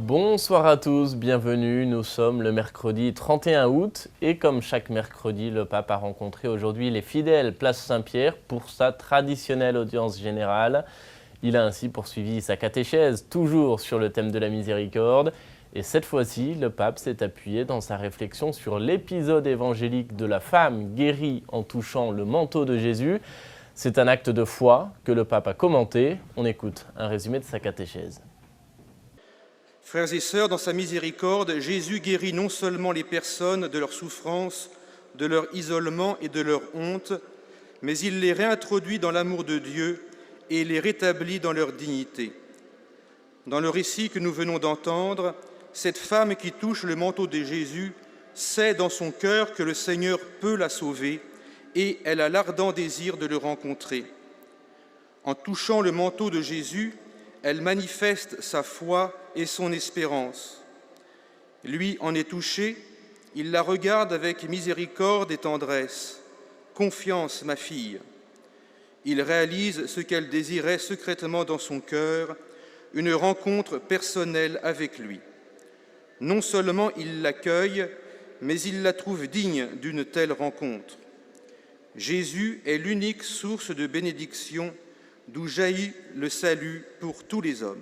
Bonsoir à tous, bienvenue. Nous sommes le mercredi 31 août et comme chaque mercredi, le pape a rencontré aujourd'hui les fidèles place Saint-Pierre pour sa traditionnelle audience générale. Il a ainsi poursuivi sa catéchèse, toujours sur le thème de la miséricorde. Et cette fois-ci, le pape s'est appuyé dans sa réflexion sur l'épisode évangélique de la femme guérie en touchant le manteau de Jésus. C'est un acte de foi que le pape a commenté. On écoute un résumé de sa catéchèse. Frères et sœurs, dans sa miséricorde, Jésus guérit non seulement les personnes de leur souffrance, de leur isolement et de leur honte, mais il les réintroduit dans l'amour de Dieu et les rétablit dans leur dignité. Dans le récit que nous venons d'entendre, cette femme qui touche le manteau de Jésus sait dans son cœur que le Seigneur peut la sauver et elle a l'ardent désir de le rencontrer. En touchant le manteau de Jésus, elle manifeste sa foi et son espérance. Lui en est touché, il la regarde avec miséricorde et tendresse. « Confiance, ma fille !» Il réalise ce qu'elle désirait secrètement dans son cœur, une rencontre personnelle avec lui. Non seulement il l'accueille, mais il la trouve digne d'une telle rencontre. Jésus est l'unique source de bénédiction d'où jaillit le salut pour tous les hommes.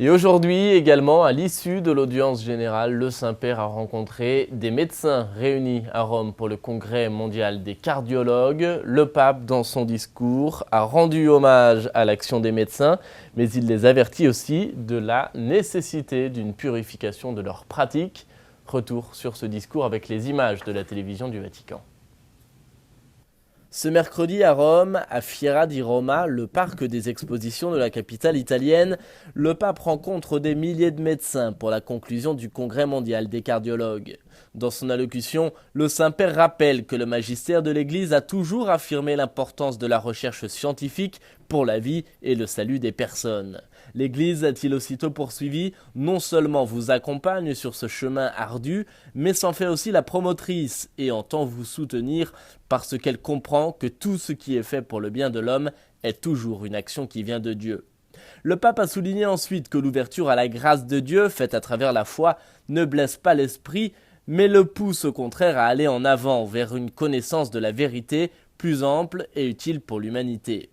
Et aujourd'hui également, à l'issue de l'audience générale, le Saint-Père a rencontré des médecins réunis à Rome pour le Congrès mondial des cardiologues. Le pape, dans son discours, a rendu hommage à l'action des médecins, mais il les avertit aussi de la nécessité d'une purification de leurs pratiques. Retour sur ce discours avec les images de la télévision du Vatican. Ce mercredi à Rome, à Fiera di Roma, le parc des expositions de la capitale italienne, le pape rencontre des milliers de médecins pour la conclusion du Congrès mondial des cardiologues. Dans son allocution, le Saint-Père rappelle que le magistère de l'Église a toujours affirmé l'importance de la recherche scientifique pour la vie et le salut des personnes. L'Église, a-t-il aussitôt poursuivi, non seulement vous accompagne sur ce chemin ardu, mais s'en fait aussi la promotrice et entend vous soutenir parce qu'elle comprend que tout ce qui est fait pour le bien de l'homme est toujours une action qui vient de Dieu. Le pape a souligné ensuite que l'ouverture à la grâce de Dieu, faite à travers la foi, ne blesse pas l'esprit, mais le pousse au contraire à aller en avant vers une connaissance de la vérité plus ample et utile pour l'humanité.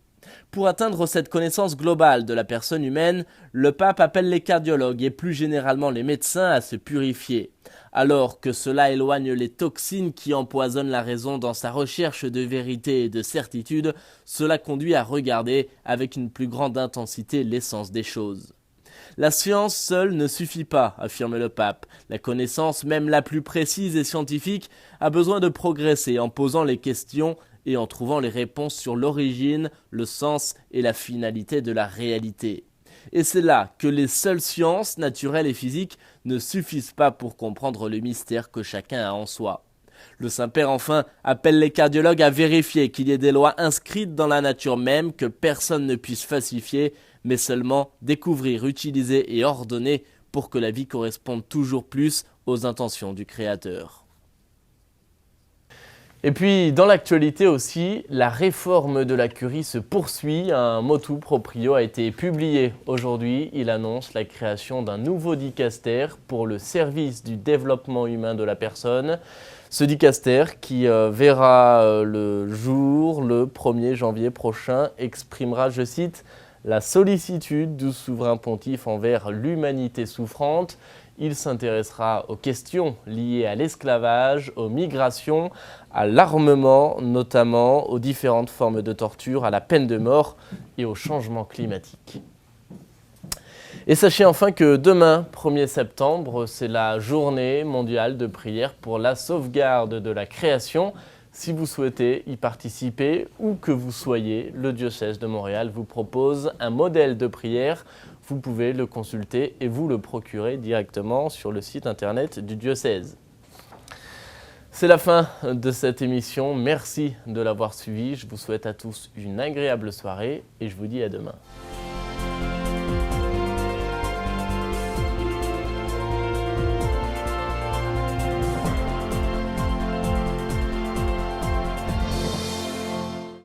Pour atteindre cette connaissance globale de la personne humaine, le pape appelle les cardiologues et plus généralement les médecins à se purifier. Alors que cela éloigne les toxines qui empoisonnent la raison dans sa recherche de vérité et de certitude, cela conduit à regarder avec une plus grande intensité l'essence des choses. La science seule ne suffit pas, affirme le pape. La connaissance, même la plus précise et scientifique, a besoin de progresser en posant les questions et en trouvant les réponses sur l'origine, le sens et la finalité de la réalité. Et c'est là que les seules sciences naturelles et physiques ne suffisent pas pour comprendre le mystère que chacun a en soi. Le Saint-Père enfin appelle les cardiologues à vérifier qu'il y ait des lois inscrites dans la nature même que personne ne puisse falsifier, mais seulement découvrir, utiliser et ordonner pour que la vie corresponde toujours plus aux intentions du Créateur. Et puis, dans l'actualité aussi, la réforme de la curie se poursuit. Un motu proprio a été publié aujourd'hui. Il annonce la création d'un nouveau dicaster pour le service du développement humain de la personne. Ce dicaster qui verra le jour, le 1er janvier prochain, exprimera, je cite, « la sollicitude du souverain pontife envers l'humanité souffrante ». Il s'intéressera aux questions liées à l'esclavage, aux migrations, à l'armement, notamment aux différentes formes de torture, à la peine de mort et au changement climatique. Et sachez enfin que demain, 1er septembre, c'est la journée mondiale de prière pour la sauvegarde de la création. Si vous souhaitez y participer, où que vous soyez, le diocèse de Montréal vous propose un modèle de prière. Vous pouvez le consulter et vous le procurer directement sur le site internet du diocèse. C'est la fin de cette émission. Merci de l'avoir suivi. Je vous souhaite à tous une agréable soirée et je vous dis à demain.